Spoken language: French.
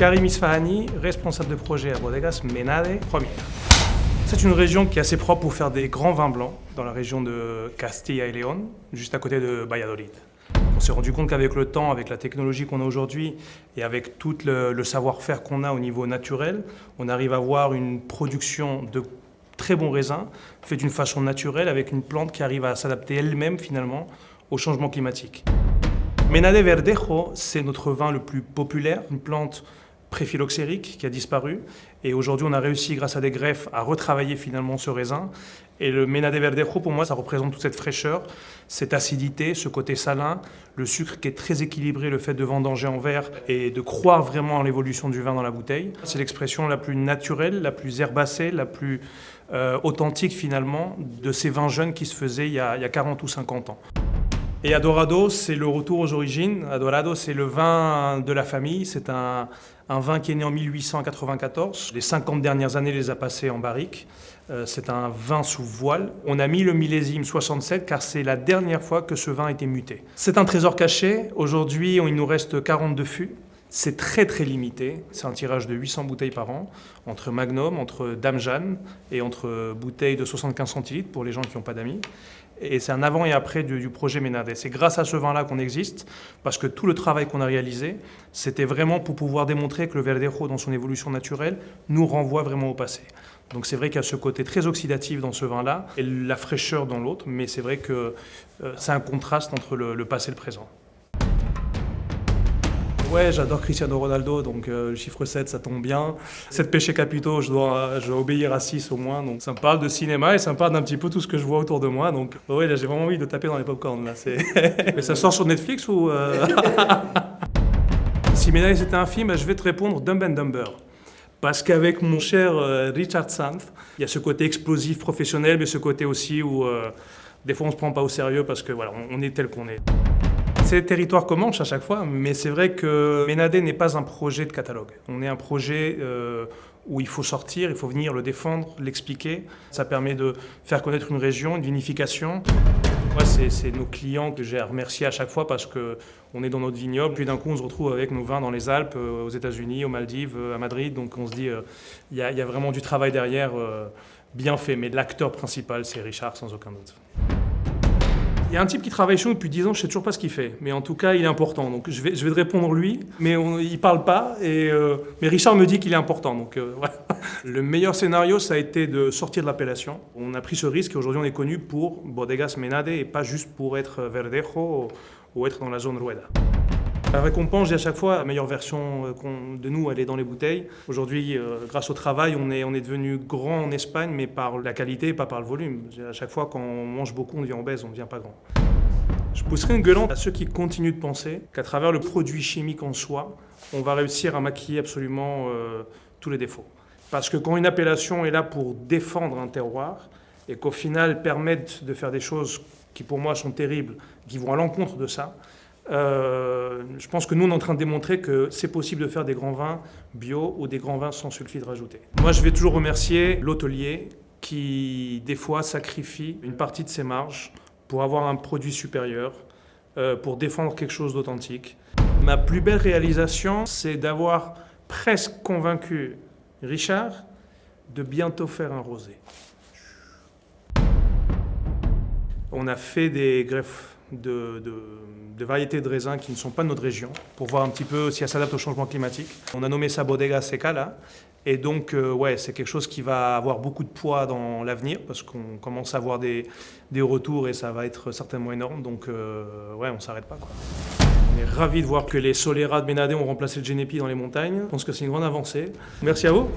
Karim Isfahani, responsable de projet à Bodegas Menade Première. C'est une région qui est assez propre pour faire des grands vins blancs dans la région de Castilla y León, juste à côté de Valladolid. On s'est rendu compte qu'avec le temps, avec la technologie qu'on a aujourd'hui et avec tout le savoir-faire qu'on a au niveau naturel, on arrive à avoir une production de très bons raisins faits d'une façon naturelle avec une plante qui arrive à s'adapter elle-même finalement au changement climatique. Menade Verdejo, c'est notre vin le plus populaire, une plante préphyloxérique qui a disparu. Et aujourd'hui, on a réussi, grâce à des greffes, à retravailler finalement ce raisin. Et le Menade Verdejo, pour moi, ça représente toute cette fraîcheur, cette acidité, ce côté salin, le sucre qui est très équilibré, le fait de vendanger en verre et de croire vraiment en l'évolution du vin dans la bouteille. C'est l'expression la plus naturelle, la plus herbacée, la plus authentique finalement de ces vins jeunes qui se faisaient il y a 40 ou 50 ans. Et Adorado, c'est le retour aux origines. Adorado, c'est le vin de la famille. C'est un vin qui est né en 1894. Les 50 dernières années, les a passées en barrique. C'est un vin sous voile. On a mis le millésime 67 car c'est la dernière fois que ce vin a été muté. C'est un trésor caché. Aujourd'hui, il nous reste 42 fûts. C'est très très limité. C'est un tirage de 800 bouteilles par an, entre Magnum, entre Dame Jeanne et entre bouteilles de 75 centilitres pour les gens qui n'ont pas d'amis. Et c'est un avant et après du projet Menade. C'est grâce à ce vin-là qu'on existe, parce que tout le travail qu'on a réalisé, c'était vraiment pour pouvoir démontrer que le Verdejo, dans son évolution naturelle, nous renvoie vraiment au passé. Donc c'est vrai qu'il y a ce côté très oxydatif dans ce vin-là, et la fraîcheur dans l'autre, mais c'est vrai que c'est un contraste entre le passé et le présent. Ouais, j'adore Cristiano Ronaldo, donc le chiffre 7, ça tombe bien. 7 péchés capitaux, je dois obéir à 6 au moins. Donc ça me parle de cinéma et ça me parle d'un petit peu tout ce que je vois autour de moi. Donc ouais, là j'ai vraiment envie de taper dans les popcorns. Là, mais ça sort sur Netflix ou Si Menade c'était un film, je vais te répondre Dumb and Dumber. Parce qu'avec mon cher Richard Sanz, il y a ce côté explosif professionnel, mais ce côté aussi où des fois on se prend pas au sérieux parce que voilà, on est tel qu'on est. C'est territoire Comanche à chaque fois, mais c'est vrai que Menade n'est pas un projet de catalogue. On est un projet où il faut sortir, il faut venir le défendre, l'expliquer. Ça permet de faire connaître une région, une vinification. Moi, c'est nos clients que j'ai à remercier à chaque fois parce qu'on est dans notre vignoble, puis d'un coup on se retrouve avec nos vins dans les Alpes, aux États-Unis, aux Maldives, à Madrid. Donc on se dit, il y a vraiment du travail derrière, bien fait. Mais l'acteur principal, c'est Richard, sans aucun doute. Il y a un type qui travaille chez nous depuis 10 ans, je ne sais toujours pas ce qu'il fait. Mais en tout cas, il est important. Donc je vais te répondre lui, mais il ne parle pas. Mais Richard me dit qu'il est important. Donc, voilà. Le meilleur scénario, ça a été de sortir de l'appellation. On a pris ce risque et aujourd'hui, on est connu pour Bodegas Menade et pas juste pour être Verdejo ou être dans la zone Rueda. La récompense, j'ai à chaque fois la meilleure version de nous, elle est dans les bouteilles. Aujourd'hui, grâce au travail, on est devenu grand en Espagne, mais par la qualité et pas par le volume. À chaque fois, quand on mange beaucoup, on devient obèse, on ne devient pas grand. Je pousserai une gueulante à ceux qui continuent de penser qu'à travers le produit chimique en soi, on va réussir à maquiller absolument tous les défauts. Parce que quand une appellation est là pour défendre un terroir et qu'au final permettent de faire des choses qui pour moi sont terribles, qui vont à l'encontre de ça, je pense que nous, on est en train de démontrer que c'est possible de faire des grands vins bio ou des grands vins sans sulfite rajouté. Moi, je vais toujours remercier l'hôtelier qui, des fois, sacrifie une partie de ses marges pour avoir un produit supérieur, pour défendre quelque chose d'authentique. Ma plus belle réalisation, c'est d'avoir presque convaincu Richard de bientôt faire un rosé. On a fait des greffes de variétés de raisins qui ne sont pas de notre région, pour voir un petit peu si elles s'adaptent au changement climatique. On a nommé ça Bodega Seca, là. Et donc, ouais, c'est quelque chose qui va avoir beaucoup de poids dans l'avenir, parce qu'on commence à avoir des retours et ça va être certainement énorme. Donc, ouais, on ne s'arrête pas, quoi. On est ravis de voir que les Solera de Menade ont remplacé le Genepi dans les montagnes. Je pense que c'est une grande avancée. Merci à vous.